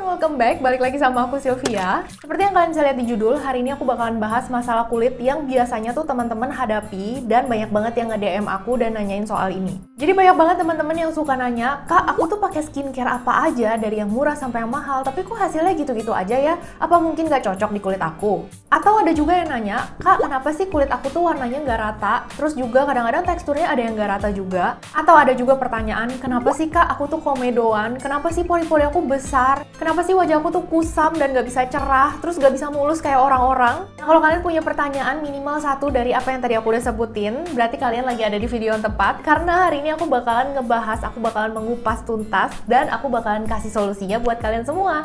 welcome back. Balik lagi sama aku Sylvia. Seperti yang kalian bisa lihat di judul, hari ini aku bakalan bahas masalah kulit yang biasanya tuh teman-teman hadapi dan banyak banget yang nge-DM aku dan nanyain soal ini. Jadi banyak banget teman-teman yang suka nanya, "Kak, aku tuh pakai skincare apa aja dari yang murah sampai yang mahal, tapi kok hasilnya gitu-gitu aja ya? Apa mungkin gak cocok di kulit aku?" Atau ada juga yang nanya, "Kak, kenapa sih kulit aku tuh warnanya nggak rata? Terus juga kadang-kadang teksturnya ada yang nggak rata juga." Atau ada juga pertanyaan, "Kenapa sih Kak aku tuh komedoan? Kenapa sih pori-pori aku besar? Kenapa sih wajah aku tuh kusam dan gak bisa cerah, terus gak bisa mulus kayak orang-orang?" Nah, kalau kalian punya pertanyaan minimal satu dari apa yang tadi aku udah sebutin, berarti kalian lagi ada di video yang tepat, karena hari ini aku bakalan ngebahas, aku bakalan mengupas tuntas, dan aku bakalan kasih solusinya buat kalian semua.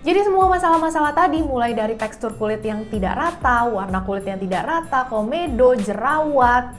Jadi semua masalah-masalah tadi, mulai dari tekstur kulit yang tidak rata, warna kulit yang tidak rata, komedo, jerawat,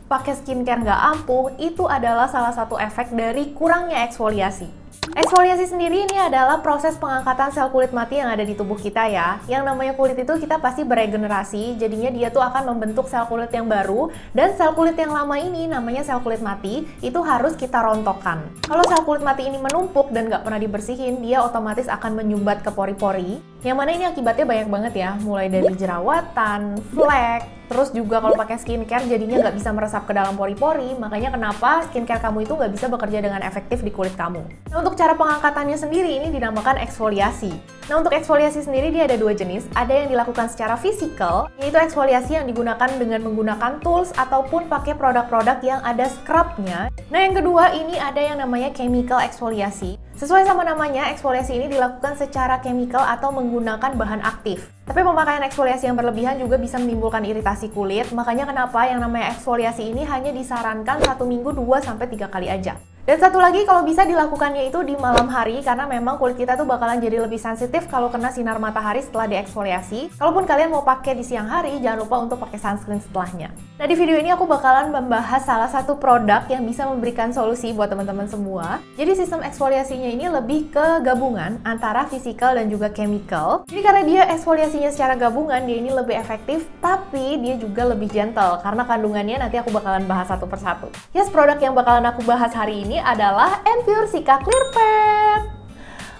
pakai skincare nggak ampuh, itu adalah salah satu efek dari kurangnya eksfoliasi. Eksfoliasi sendiri ini adalah proses pengangkatan sel kulit mati yang ada di tubuh kita ya. Yang namanya kulit itu kita pasti beregenerasi, jadinya dia tuh akan membentuk sel kulit yang baru, dan sel kulit yang lama ini namanya sel kulit mati, itu harus kita rontokkan. Kalau sel kulit mati ini menumpuk dan nggak pernah dibersihin, dia otomatis akan menyumbat ke pori-pori, yang mana ini akibatnya banyak banget ya, mulai dari jerawatan, flek, terus juga kalau pakai skincare jadinya nggak bisa meresap ke dalam pori-pori, makanya kenapa skincare kamu itu nggak bisa bekerja dengan efektif di kulit kamu. Nah, untuk cara pengangkatannya sendiri ini dinamakan eksfoliasi. Nah, untuk eksfoliasi sendiri dia ada dua jenis, ada yang dilakukan secara fisikal, yaitu eksfoliasi yang digunakan dengan menggunakan tools ataupun pakai produk-produk yang ada scrubnya. Nah, yang kedua ini ada yang namanya chemical eksfoliasi. Sesuai sama namanya, eksfoliasi ini dilakukan secara chemical atau menggunakan bahan aktif. Tapi pemakaian eksfoliasi yang berlebihan juga bisa menimbulkan iritasi kulit, makanya kenapa yang namanya eksfoliasi ini hanya disarankan 1 minggu 2-3 kali aja. Dan satu lagi, kalau bisa dilakukannya itu di malam hari, karena memang kulit kita tuh bakalan jadi lebih sensitif kalau kena sinar matahari setelah dieksfoliasi. Kalaupun kalian mau pakai di siang hari, jangan lupa untuk pakai sunscreen setelahnya. Nah, di video ini aku bakalan membahas salah satu produk yang bisa memberikan solusi buat teman-teman semua. Jadi sistem eksfoliasinya ini lebih ke gabungan antara physical dan juga chemical. Jadi karena dia eksfoliasinya secara gabungan, dia ini lebih efektif, tapi dia juga lebih gentle, karena kandungannya nanti aku bakalan bahas satu persatu. Yes, produk yang bakalan aku bahas hari ini adalah N-Pure Cica Clear Pad.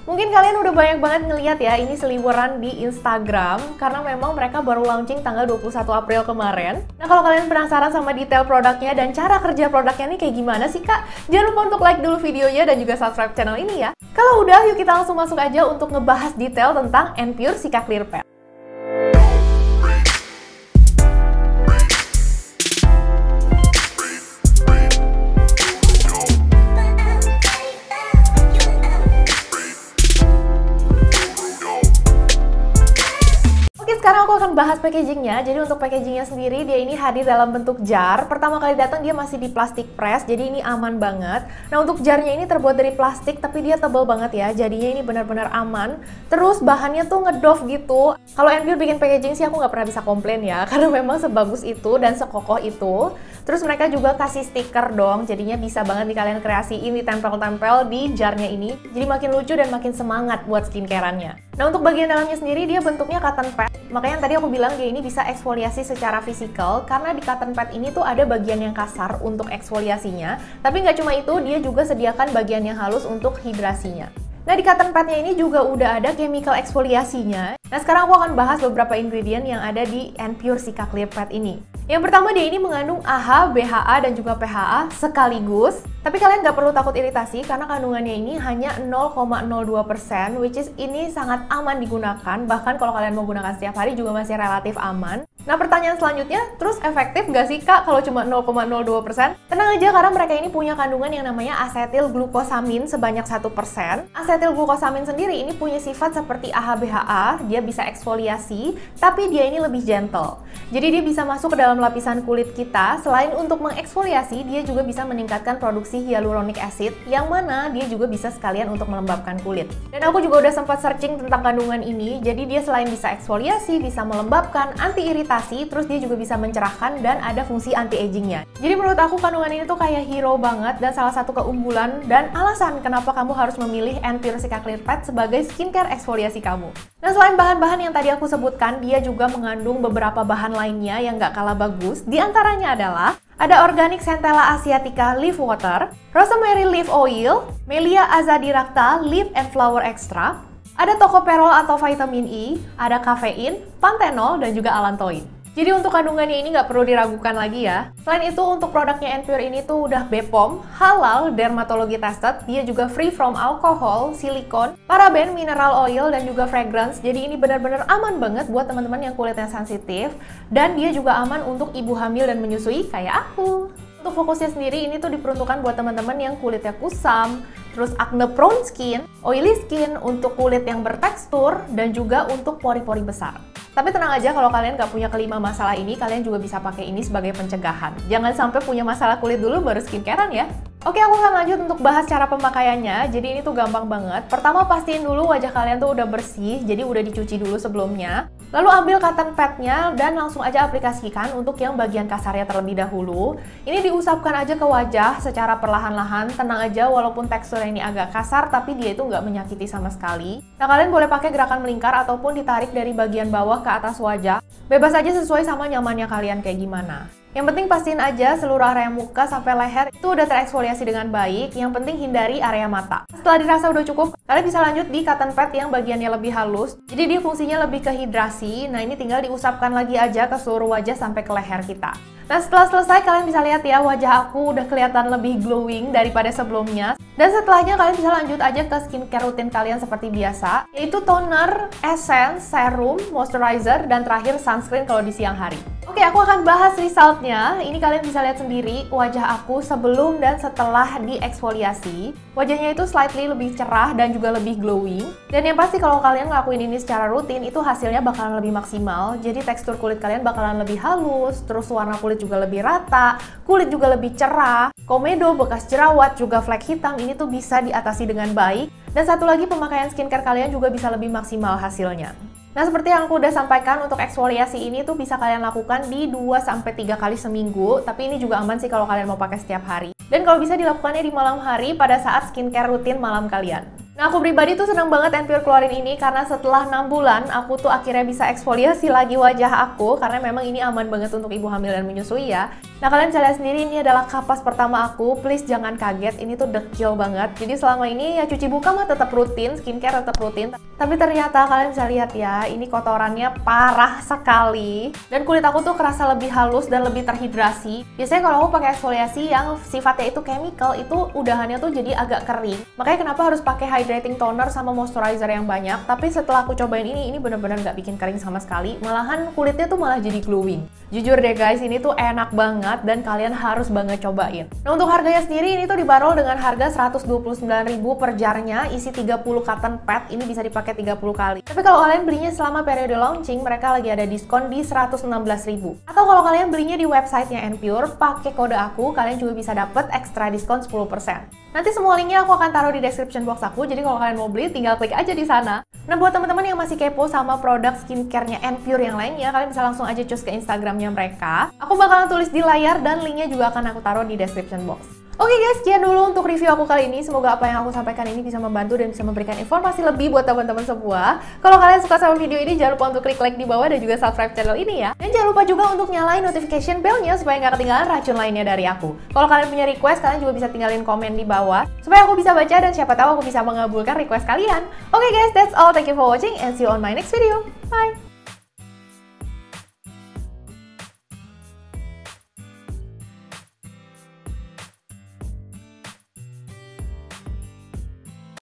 Mungkin kalian udah banyak banget ngeliat ya ini seliweran di Instagram, karena memang mereka baru launching tanggal 21 April kemarin. Nah, kalau kalian penasaran sama detail produknya dan cara kerja produknya nih kayak gimana sih Kak? Jangan lupa untuk like dulu videonya dan juga subscribe channel ini ya. Kalau udah, yuk kita langsung masuk aja untuk ngebahas detail tentang N-Pure Cica Clear Pad. Sekarang aku akan bahas packagingnya. Jadi untuk packagingnya sendiri, dia ini hadir dalam bentuk jar. Pertama kali datang dia masih di plastik press, jadi ini aman banget. Nah, untuk jarnya ini terbuat dari plastik, tapi dia tebal banget ya, jadinya ini benar-benar aman. Terus bahannya tuh ngedove gitu. Kalau N-Pure bikin packaging sih aku nggak pernah bisa komplain ya, karena memang sebagus itu dan sekokoh itu. Terus mereka juga kasih stiker dong, jadinya bisa banget nih kalian kreasiin, ditempel-tempel di jarnya ini. Jadi makin lucu dan makin semangat buat skincareannya. Nah, untuk bagian dalamnya sendiri dia bentuknya cotton pad. Makanya tadi aku bilang dia ini bisa eksfoliasi secara fisikal, karena di cotton pad ini tuh ada bagian yang kasar untuk eksfoliasinya. Tapi nggak cuma itu, dia juga sediakan bagian yang halus untuk hidrasinya. Nah, di cotton padnya ini juga udah ada chemical eksfoliasinya. Nah, sekarang aku akan bahas beberapa ingredient yang ada di N-Pure Cica Clear Pad ini. Yang pertama, dia ini mengandung AHA, BHA, dan juga PHA sekaligus. Tapi kalian nggak perlu takut iritasi karena kandungannya ini hanya 0,02%, which is ini sangat aman digunakan. Bahkan kalau kalian mau gunakan setiap hari juga masih relatif aman. Nah, pertanyaan selanjutnya, terus efektif nggak sih Kak kalau cuma 0,02%? Tenang aja, karena mereka ini punya kandungan yang namanya asetil glukosamin sebanyak 1%. Asetil glukosamin sendiri ini punya sifat seperti AHA-BHA, dia bisa eksfoliasi, tapi dia ini lebih gentle. Jadi dia bisa masuk ke dalam lapisan kulit kita. Selain untuk mengeksfoliasi, dia juga bisa meningkatkan produksi hyaluronic acid, yang mana dia juga bisa sekalian untuk melembabkan kulit. Dan aku juga udah sempat searching tentang kandungan ini, jadi dia selain bisa eksfoliasi, bisa melembabkan, anti-iritasi, terus dia juga bisa mencerahkan dan ada fungsi anti-agingnya. Jadi menurut aku kandungan ini tuh kayak hero banget dan salah satu keunggulan dan alasan kenapa kamu harus memilih N-Pure Cica Clear Pad sebagai skincare eksfoliasi kamu. Nah, selain bahan-bahan yang tadi aku sebutkan, dia juga mengandung beberapa bahan lainnya yang nggak kalah bagus. Di antaranya adalah ada Organic Centella Asiatica Leaf Water, Rosemary Leaf Oil, Melia azadirachta Leaf and Flower Extract, Ada tocopherol atau vitamin E, ada kafein, panthenol, dan juga allantoin. Jadi untuk kandungannya ini nggak perlu diragukan lagi ya. Selain itu untuk produknya Enfure ini tuh udah BPOM, halal, dermatologi tested, dia juga free from alkohol, silikon, paraben, mineral oil, dan juga fragrance. Jadi ini benar-benar aman banget buat teman-teman yang kulitnya sensitif, dan dia juga aman untuk ibu hamil dan menyusui kayak aku. Untuk fokusnya sendiri ini tuh diperuntukkan buat teman-teman yang kulitnya kusam, terus acne prone skin, oily skin, untuk kulit yang bertekstur, dan juga untuk pori-pori besar. Tapi tenang aja kalau kalian nggak punya kelima masalah ini, kalian juga bisa pakai ini sebagai pencegahan. Jangan sampai punya masalah kulit dulu baru skincarean ya. Oke, aku akan lanjut untuk bahas cara pemakaiannya. Jadi ini tuh gampang banget. Pertama pastiin dulu wajah kalian tuh udah bersih, jadi udah dicuci dulu sebelumnya. Lalu ambil cotton pad-nya dan langsung aja aplikasikan untuk yang bagian kasarnya terlebih dahulu. Ini diusapkan aja ke wajah secara perlahan-lahan. Tenang aja walaupun teksturnya ini agak kasar, tapi dia itu nggak menyakiti sama sekali. Nah, kalian boleh pakai gerakan melingkar ataupun ditarik dari bagian bawah ke atas wajah. Bebas aja sesuai sama nyamannya kalian kayak gimana. Yang penting pastiin aja seluruh area muka sampai leher itu udah tereksfoliasi dengan baik. Yang penting hindari area mata. Setelah dirasa udah cukup, kalian bisa lanjut di cotton pad yang bagiannya lebih halus. Jadi dia fungsinya lebih ke hidrasi. Nah ini tinggal diusapkan lagi aja ke seluruh wajah sampai ke leher kita. Nah setelah selesai kalian bisa lihat ya wajah aku udah kelihatan lebih glowing daripada sebelumnya. Dan setelahnya kalian bisa lanjut aja ke skincare rutin kalian seperti biasa, yaitu toner, essence, serum, moisturizer, dan terakhir sunscreen kalau di siang hari. Oke, aku akan bahas resultnya. Ini kalian bisa lihat sendiri wajah aku sebelum dan setelah dieksfoliasi. Wajahnya itu slightly lebih cerah dan juga lebih glowing. Dan yang pasti kalau kalian ngelakuin ini secara rutin, itu hasilnya bakalan lebih maksimal. Jadi tekstur kulit kalian bakalan lebih halus, terus warna kulit juga lebih rata, kulit juga lebih cerah. Komedo, bekas jerawat, juga flek hitam ini tuh bisa diatasi dengan baik. Dan satu lagi, pemakaian skincare kalian juga bisa lebih maksimal hasilnya. Nah, seperti yang aku udah sampaikan, untuk eksfoliasi ini tuh bisa kalian lakukan di 2-3 kali seminggu, tapi ini juga aman sih kalau kalian mau pakai setiap hari. Dan kalau bisa dilakukannya di malam hari pada saat skincare rutin malam kalian. Nah, aku pribadi tuh senang banget Enfure keluarin ini karena setelah 6 bulan aku tuh akhirnya bisa eksfoliasi lagi wajah aku, karena memang ini aman banget untuk ibu hamil dan menyusui ya. Nah, kalian bisa lihat sendiri ini adalah kapas pertama aku. Please jangan kaget, ini tuh dekil banget. Jadi selama ini ya cuci muka mah tetap rutin, skincare tetap rutin. Tapi ternyata kalian bisa lihat ya, ini kotorannya parah sekali. Dan kulit aku tuh kerasa lebih halus dan lebih terhidrasi. Biasanya kalau aku pakai eksfoliasi yang sifatnya itu chemical, itu udahannya tuh jadi agak kering. Makanya kenapa harus pakai hydrating toner sama moisturizer yang banyak. Tapi setelah aku cobain ini benar-benar nggak bikin kering sama sekali. Malahan kulitnya tuh malah jadi glowing. Jujur deh guys, ini tuh enak banget dan kalian harus banget cobain. Nah, untuk harganya sendiri ini tuh dibanderol dengan harga 129.000 per jarnya, isi 30 cotton pad, ini bisa dipakai 30 kali. Tapi kalau kalian belinya selama periode launching, mereka lagi ada diskon di 116.000. Atau kalau kalian belinya di websitenya Enfure, pakai kode aku, kalian juga bisa dapat ekstra diskon 10%. Nanti semua linknya aku akan taruh di description box aku, jadi kalau kalian mau beli tinggal klik aja di sana. Nah, buat teman-teman yang masih kepo sama produk skincare-nya Enfure yang lainnya, kalian bisa langsung aja cus ke Instagramnya mereka. Aku bakalan tulis di layar dan linknya juga akan aku taruh di description box. Oke guys, sekian dulu untuk review aku kali ini. Semoga apa yang aku sampaikan ini bisa membantu dan bisa memberikan informasi lebih buat teman-teman semua. Kalau kalian suka sama video ini, jangan lupa untuk klik like di bawah dan juga subscribe channel ini ya. Dan jangan lupa juga untuk nyalain notification bell-nya supaya nggak ketinggalan racun lainnya dari aku. Kalau kalian punya request, kalian juga bisa tinggalin komen di bawah supaya aku bisa baca dan siapa tahu aku bisa mengabulkan request kalian. Oke guys, that's all. Thank you for watching and see you on my next video. Bye!